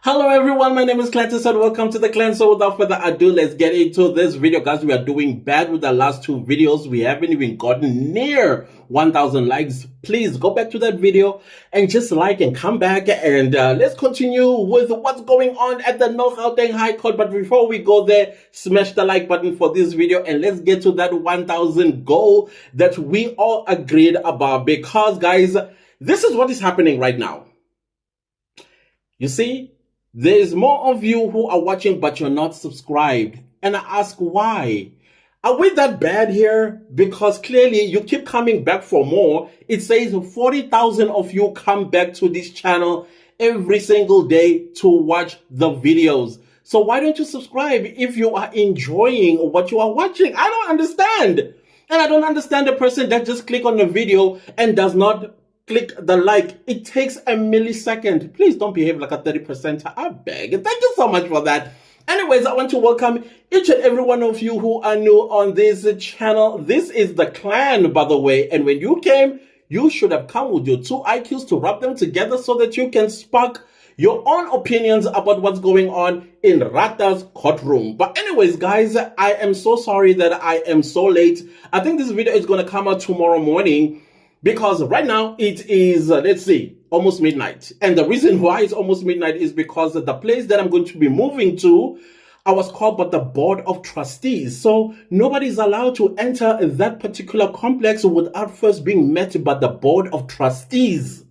Hello everyone, my name is Cletus and welcome to the clan. So without further ado, let's get into this video. Guys, we are doing bad with the last two videos. We haven't even gotten near 1,000 likes. Please go back to that video and just like and come back and let's continue with what's going on at the North Gauteng High Court. But before we go there, smash the like button for this video and let's get to that 1,000 goal that we all agreed about, because guys, this is what is happening right now. You see, there is more of you who are watching but you're not subscribed. And I ask why? Are we that bad here? Because clearly you keep coming back for more. It says 40,000 of you come back to this channel every single day to watch the videos. So why don't you subscribe if you are enjoying what you are watching? I don't understand. And I don't understand the person that just click on the video and does not click the like. It takes a millisecond. Please don't behave like a 30%. I beg. Thank you so much for that. Anyways, I want to welcome each and every one of you who are new on this channel. This is the clan, by the way. And when you came, you should have come with your two IQs to rub them together so that you can spark your own opinions about what's going on in Rata's courtroom. But anyways, guys, I am so sorry that I am so late. I think this video is going to come out tomorrow morning, because right now it is, let's see, almost midnight. And the reason why it's almost midnight is because the place that I'm going to be moving to, I was called by the board of trustees. So nobody's allowed to enter that particular complex without first being met by the board of trustees.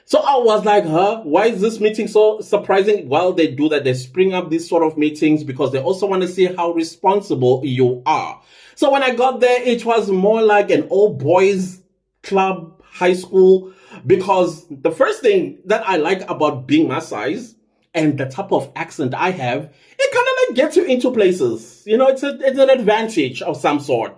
So I was like, why is this meeting so surprising? Well, they do that. They spring up these sort of meetings because they also want to see how responsible you are. So when I got there, it was more like an old boys club, high school, because the first thing that I like about being my size and the type of accent I have, it kind of like gets you into places. You know, it's an advantage of some sort.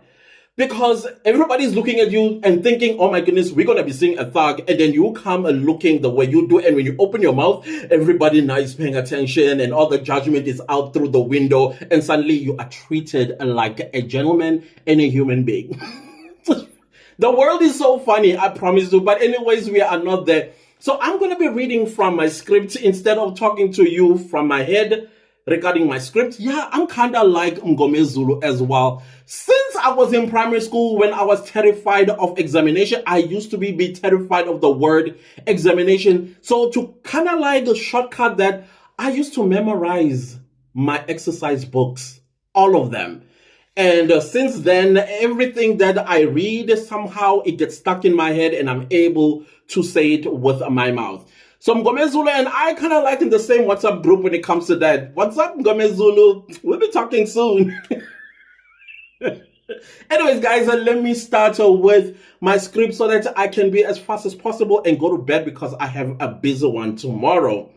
Because everybody's looking at you and thinking, oh my goodness, we're going to be seeing a thug. And then you come looking the way you do. And when you open your mouth, everybody now is paying attention and all the judgment is out through the window. And suddenly you are treated like a gentleman and a human being. The world is so funny, I promise you. But anyways, we are not there. So I'm going to be reading from my script instead of talking to you from my head. Regarding my script, yeah, I'm kind of like Ngome Zulu as well. Since I was in primary school, when I was terrified of examination, I used to be terrified of the word examination. So to kind of like shortcut that, I used to memorize my exercise books, all of them. And since then, everything that I read, somehow it gets stuck in my head and I'm able to say it with my mouth. So Ngome Zulu and I kind of like in the same WhatsApp group when it comes to that. What's up, Ngome Zulu? We'll be talking soon. Anyways, guys, let me start with my script so that I can be as fast as possible and go to bed because I have a busy one tomorrow.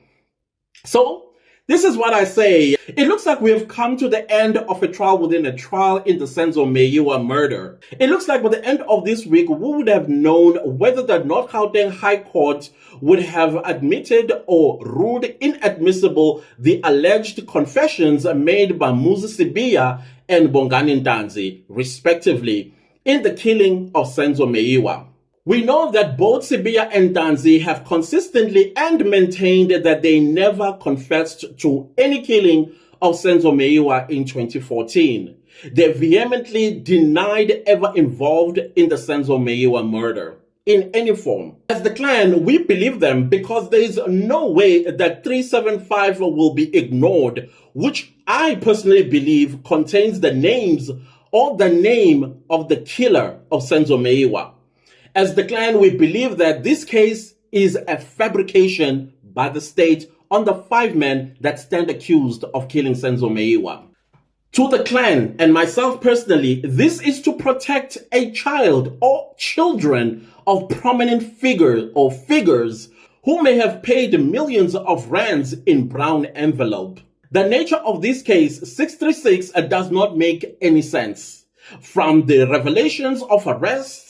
So this is what I say. It looks like we have come to the end of a trial within a trial in the Senzo Meyiwa murder. It looks like by the end of this week, we would have known whether the North Gauteng High Court would have admitted or ruled inadmissible the alleged confessions made by Muzi Sibiya and Bongani Ntanzi, respectively, in the killing of Senzo Meyiwa. We know that both Sibiya and Ntanzi have consistently and maintained that they never confessed to any killing of Senzo Meyiwa in 2014. They vehemently denied ever involved in the Senzo Meyiwa murder in any form. As the clan, we believe them because there is no way that 375 will be ignored, which I personally believe contains the names or the name of the killer of Senzo Meyiwa. As the clan, we believe that this case is a fabrication by the state on the 5 men that stand accused of killing Senzo Meyiwa. To the clan and myself personally, this is to protect a child or children of prominent figures who may have paid millions of rands in brown envelope. The nature of this case, 636, does not make any sense. From the revelations of arrests,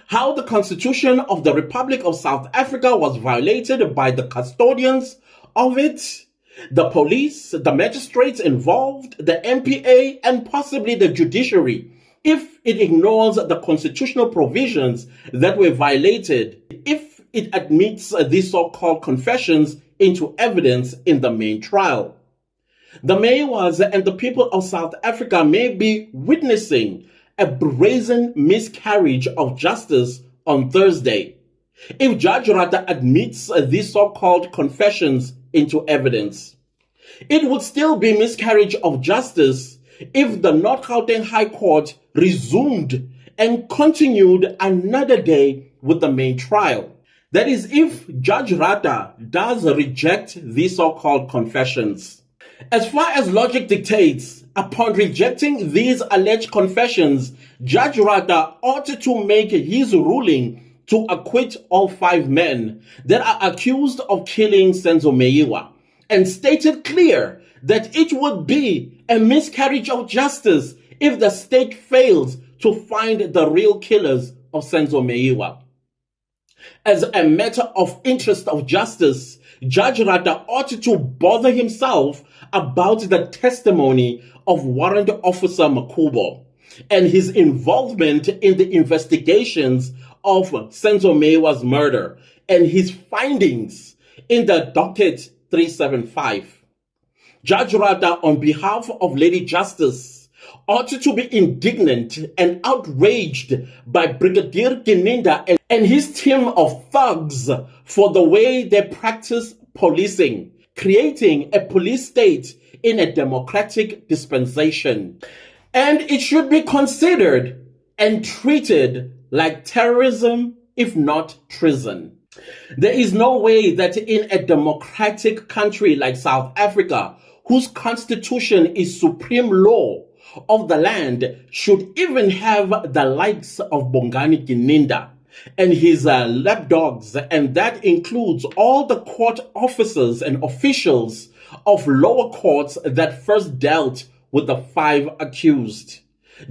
how the Constitution of the Republic of South Africa was violated by the custodians of it, the police, the magistrates involved, the MPA, and possibly the judiciary, if it ignores the constitutional provisions that were violated, if it admits these so-called confessions into evidence in the main trial. The Mayowas and the people of South Africa may be witnessing a brazen miscarriage of justice on Thursday if Judge Rata admits these so-called confessions into evidence. It would still be miscarriage of justice if the North Gauteng High Court resumed and continued another day with the main trial. That is, if Judge Rata does reject these so-called confessions. As far as logic dictates, upon rejecting these alleged confessions, Judge Rata ought to make his ruling to acquit all 5 men that are accused of killing Senzo Meyiwa, and stated clear that it would be a miscarriage of justice if the state fails to find the real killers of Senzo Meyiwa. As a matter of interest of justice, Judge Rata ought to bother himself about the testimony of Warrant Officer Makubo and his involvement in the investigations of Senzo Meyiwa's murder and his findings in the docket 375. Judge Rata, on behalf of Lady Justice, ought to be indignant and outraged by Brigadier Kininda and his team of thugs for the way they practice policing, creating a police state in a democratic dispensation. And it should be considered and treated like terrorism, if not treason. There is no way that in a democratic country like South Africa, whose constitution is supreme law of the land, should even have the likes of Bongani Kininda and his lapdogs, and that includes all the court officers and officials of lower courts that first dealt with the 5 accused.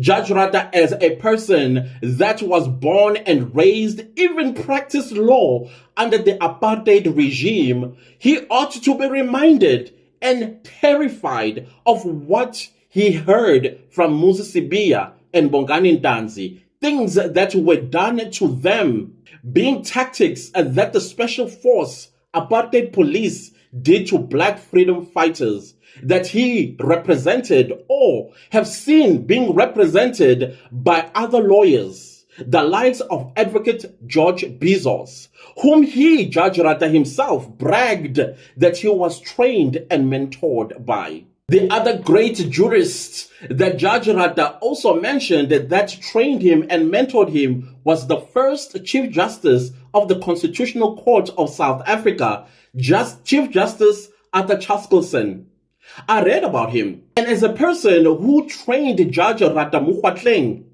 Judge Rata, as a person that was born and raised, even practiced law under the apartheid regime, he ought to be reminded and terrified of what he heard from Muzi Sibiya and Bongani Ntanzi, things that were done to them, being tactics that the special force apartheid police did to black freedom fighters that he represented or have seen being represented by other lawyers, the likes of Advocate George Bezos, whom he, Judge Rata himself, bragged that he was trained and mentored by. The other great jurist that Judge Rata also mentioned that trained him and mentored him was the first Chief Justice of the Constitutional Court of South Africa, Chief Justice Arthur Chaskalson. I read about him, and as a person who trained Judge Rata Mokgoatleng,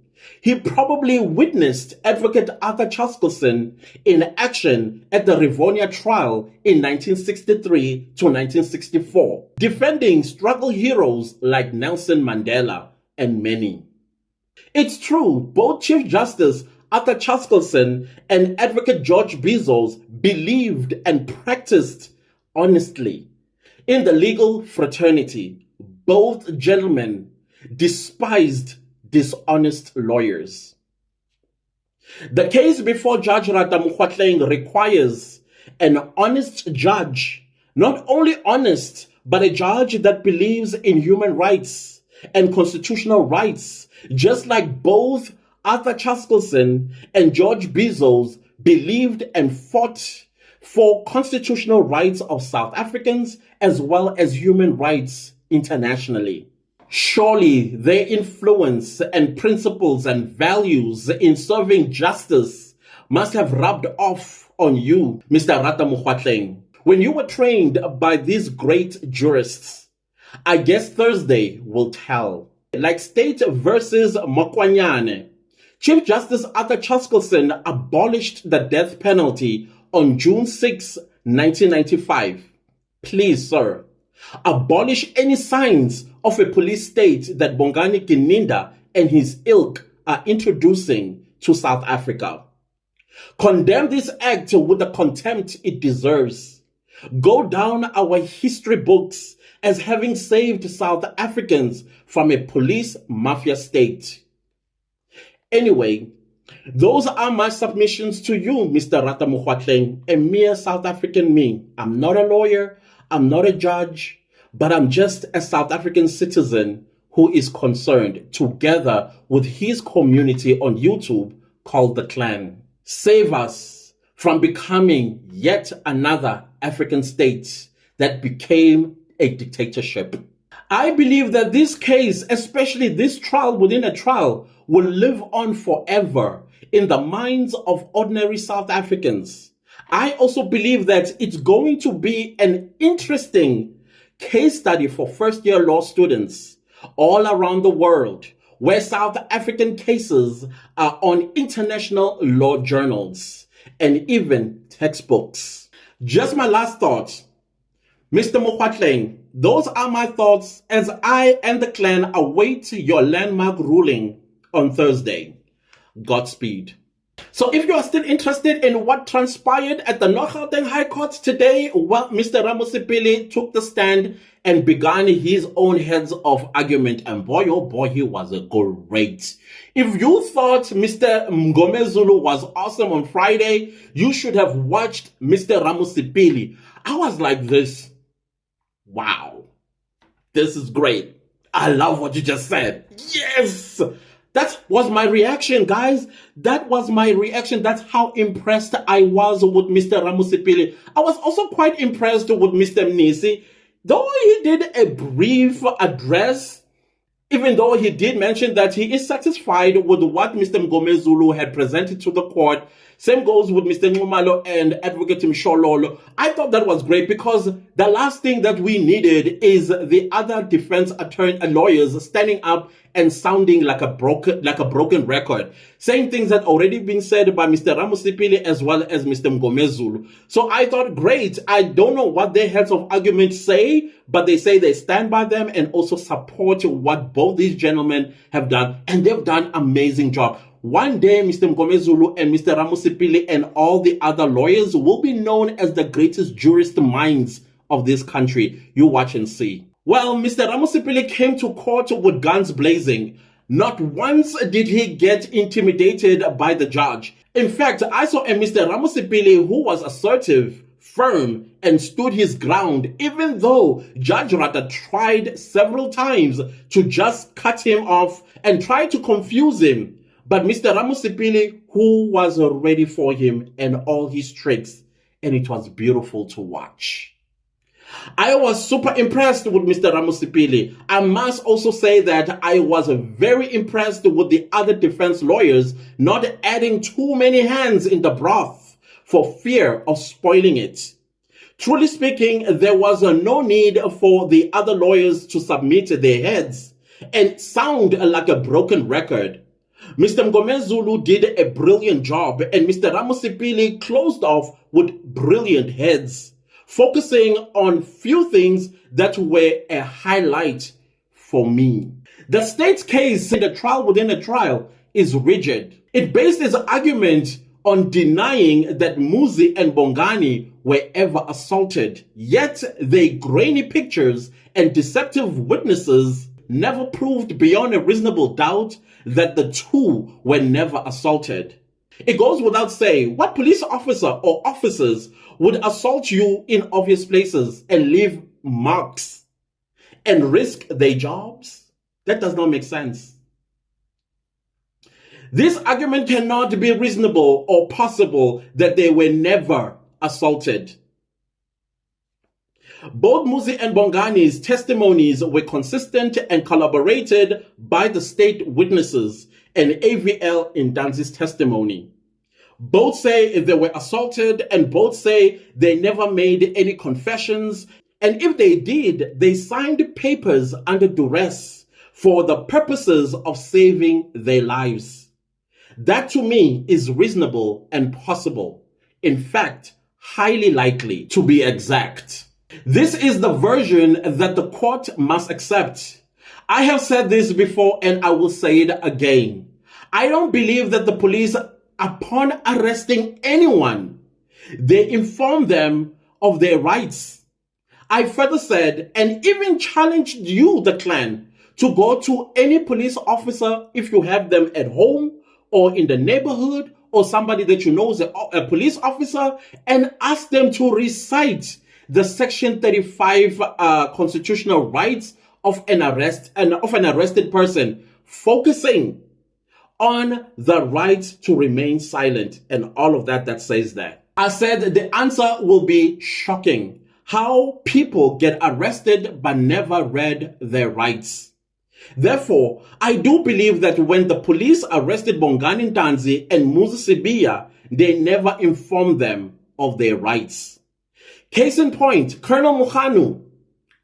he probably witnessed Advocate Arthur Chaskalson in action at the Rivonia trial in 1963 to 1964, defending struggle heroes like Nelson Mandela and many. It's true, both Chief Justice Arthur Chaskalson and Advocate George Bezos believed and practiced honestly in the legal fraternity. Both gentlemen despised dishonest lawyers. The case before Judge Rata Mokgoatleng requires an honest judge, not only honest, but a judge that believes in human rights and constitutional rights, just like both Arthur Chaskalson and George Bezos believed and fought for constitutional rights of South Africans as well as human rights internationally. Surely their influence and principles and values in serving justice must have rubbed off on you, Mr. Rata Mokgoatleng, when you were trained by these great jurists. I guess Thursday will tell. Like State versus Mokwanyane, Chief Justice Arthur Chaskalson abolished the death penalty on June 6, 1995. Please, sir, abolish any signs of a police state that Bongani Kininda and his ilk are introducing to South Africa. Condemn this act with the contempt it deserves. Go down our history books as having saved South Africans from a police mafia state. Anyway, Those are my submissions to you, Mr. Rata Mokgwatleng, a mere South African me. I'm not a lawyer, I'm not a judge, but I'm just a South African citizen who is concerned, together with his community on YouTube called The Clan. Save us from becoming yet another African state that became a dictatorship. I believe that this case, especially this trial within a trial, will live on forever in the minds of ordinary South Africans. I also believe that it's going to be an interesting case study for first-year law students all around the world, where South African cases are on international law journals and even textbooks. Just my last thought, Mr. Mokgwatleng, those are my thoughts as I and the clan await your landmark ruling on Thursday. Godspeed. So if you are still interested in what transpired at the Gauteng High Court today, well, Mr. Ramusipili took the stand and began his own heads of argument. And boy, oh boy, he was great. If you thought Mr. Mngomezulu was awesome on Friday, you should have watched Mr. Ramusipili. I was like this. Wow, this is great. I love what you just said. Yes, that was my reaction, guys. That was my reaction. That's how impressed I was with Mr. Ramusipili. I was also quite impressed with Mr. Mnisi. Though he did a brief address, even though he did mention that he is satisfied with what Mr. Mngomezulu had presented to the court. Same goes with Mr. Nxumalo and Advocate Mshololo. I thought that was great because the last thing that we needed is the other defense attorney and lawyers standing up and sounding like a broken record, saying things that already been said by Mr. Ramusipili as well as Mr. Mngomezulu. So I thought, great. I don't know what their heads of argument say, but they say they stand by them and also support what both these gentlemen have done, and they've done an amazing job. One day, Mr. Mngomezulu and Mr. Ramusipili and all the other lawyers will be known as the greatest jurist minds of this country. You watch and see. Well, Mr. Ramusipili came to court with guns blazing. Not once did he get intimidated by the judge. In fact, I saw a Mr. Ramusipili who was assertive, firm, and stood his ground, even though Judge Rata tried several times to just cut him off and try to confuse him. But Mr. Ramusipili, who was ready for him and all his tricks, and it was beautiful to watch. I was super impressed with Mr. Ramusipili. I must also say that I was very impressed with the other defense lawyers not adding too many hands in the broth for fear of spoiling it. Truly speaking, there was no need for the other lawyers to submit their heads and sound like a broken record. Mr. Mngomezulu did a brilliant job, and Mr. Ramusipili closed off with brilliant heads, focusing on few things that were a highlight for me. The state's case in the trial within a trial is rigid. It based its argument on denying that Muzi and Bongani were ever assaulted, yet their grainy pictures and deceptive witnesses never proved beyond a reasonable doubt that the two were never assaulted. It goes without saying, what police officer or officers would assault you in obvious places and leave marks and risk their jobs? That does not make sense. This argument cannot be reasonable or possible that they were never assaulted. Both Muzi and Bongani's testimonies were consistent and corroborated by the state witnesses and AVL in Danzi's testimony. Both say they were assaulted and both say they never made any confessions, and if they did, they signed papers under duress for the purposes of saving their lives. That to me is reasonable and possible. In fact, highly likely to be exact. This is the version that the court must accept. I have said this before and I will say it again. I don't believe that the police, upon arresting anyone, they inform them of their rights. I further said and even challenged you, the clan, to go to any police officer if you have them at home or in the neighborhood or somebody that you know is a police officer and ask them to recite the Section 35 constitutional rights of an arrested person, focusing on the right to remain silent and all of that says that. I said the answer will be shocking. How people get arrested but never read their rights. Therefore, I do believe that when the police arrested Bongani Ntanzi and Muzi Sibiya, they never informed them of their rights. Case in point, Colonel Muganu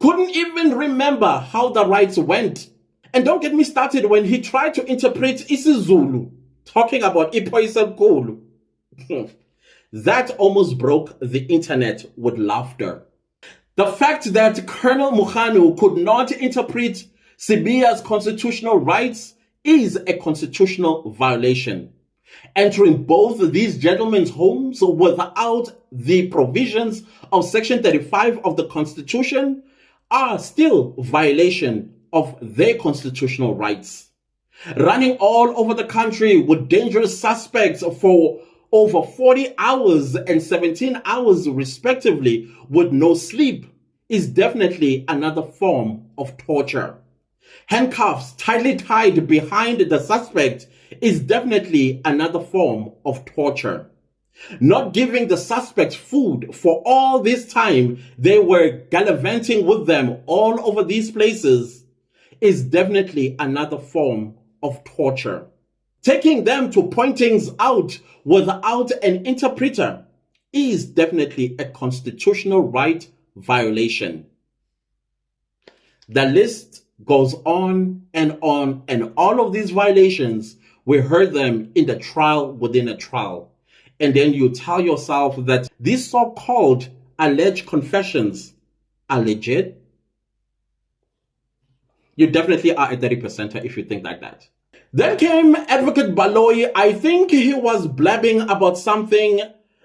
couldn't even remember how the rights went. And don't get me started when he tried to interpret isiZulu, talking about Ipoisa Kulu. That almost broke the internet with laughter. The fact that Colonel Muganu could not interpret Sibiya's constitutional rights is a constitutional violation. Entering both of these gentlemen's homes without the provisions of Section 35 of the Constitution are still violation of their constitutional rights. Running all over the country with dangerous suspects for over 40 hours and 17 hours respectively with no sleep is definitely another form of torture. Handcuffs tightly tied behind the suspect is definitely another form of torture. Not giving the suspect food for all this time they were gallivanting with them all over these places is definitely another form of torture. Taking them to pointings out without an interpreter is definitely a constitutional right violation. The list goes on, and all of these violations, we heard them in the trial within a trial. And then you tell yourself that these so-called alleged confessions are legit. You definitely are a 30%er if you think like that. Then came Advocate Baloyi. I think he was blabbing about something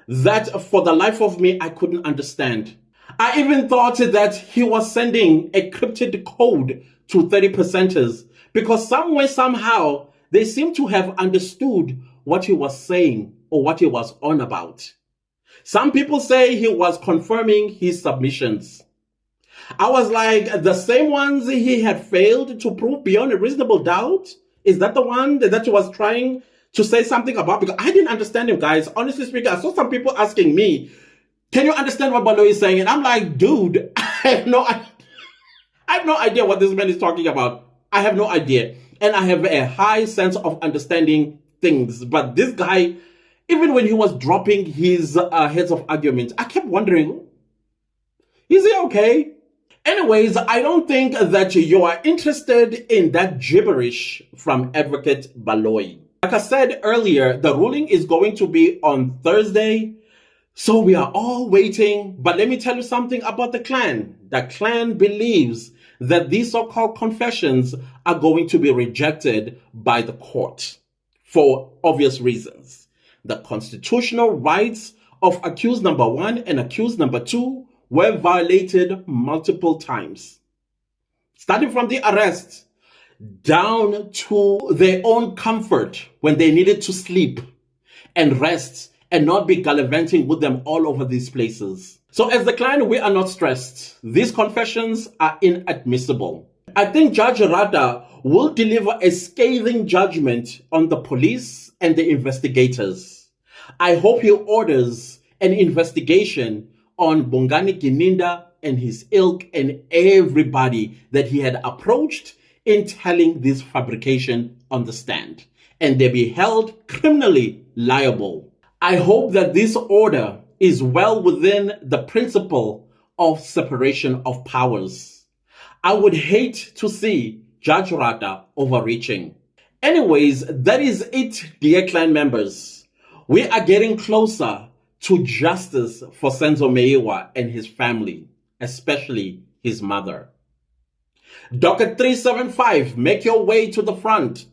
that for the life of me, I couldn't understand. I even thought that he was sending a cryptic code to 30%ers because somewhere, somehow, they seem to have understood what he was saying or what he was on about. Some people say he was confirming his submissions. I was like, the same ones he had failed to prove beyond a reasonable doubt? Is that the one that he was trying to say something about? Because I didn't understand him, guys. Honestly speaking, I saw some people asking me, can you understand what Baloyi is saying? And I'm like, dude, I have no idea what this man is talking about. I have no idea. And I have a high sense of understanding things. But this guy, even when he was dropping his heads of argument, I kept wondering, is he okay? Anyways, I don't think that you are interested in that gibberish from Advocate Baloyi. Like I said earlier, the ruling is going to be on Thursday. So we are all waiting. But let me tell you something about the clan. The clan believes that these so-called confessions are going to be rejected by the court for obvious reasons. The constitutional rights of accused number 1 and accused number 2 were violated multiple times. Starting from the arrest down to their own comfort when they needed to sleep and rest and not be gallivanting with them all over these places. So as the client, we are not stressed. These confessions are inadmissible. I think Judge Rada will deliver a scathing judgment on the police and the investigators. I hope he orders an investigation on Bongani Gininda and his ilk and everybody that he had approached in telling this fabrication on the stand, and they be held criminally liable. I hope that this order is well within the principle of separation of powers. I would hate to see Judge Rada overreaching. Anyways, that is it, dear clan members. We are getting closer to justice for Senzo Meyiwa and his family, especially his mother. Docket 375, make your way to the front.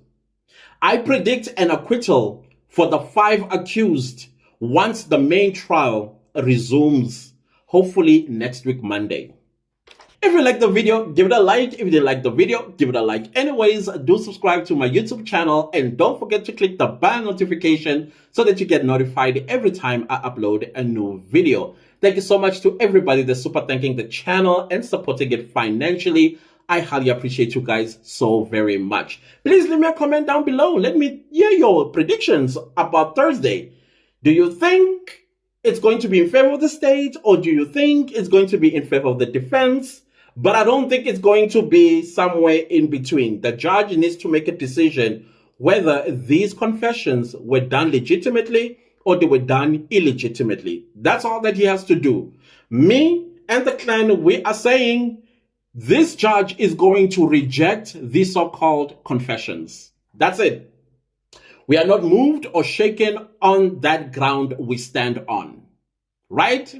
I predict an acquittal for the 5 accused once the main trial resumes, hopefully next week, Monday. If you like the video, give it a like. If you didn't like the video, give it a like. Anyways, do subscribe to my YouTube channel and don't forget to click the bell notification so that you get notified every time I upload a new video. Thank you so much to everybody that's super thanking the channel and supporting it financially. I highly appreciate you guys so very much. Please leave me a comment down below. Let me hear your predictions about Thursday. Do you think it's going to be in favor of the state, or do you think it's going to be in favor of the defense? But I don't think it's going to be somewhere in between. The judge needs to make a decision whether these confessions were done legitimately or they were done illegitimately. That's all that he has to do. Me and the clan, we are saying this judge is going to reject these so-called confessions. That's it. We are not moved or shaken on that ground we stand on. Right?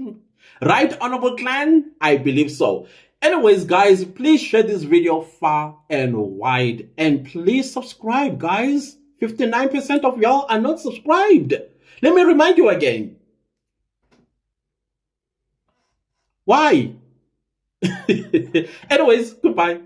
Right, honorable clan? I believe so. Anyways, guys, please share this video far and wide. And please subscribe, guys. 59% of y'all are not subscribed. Let me remind you again. Why? Anyways, goodbye.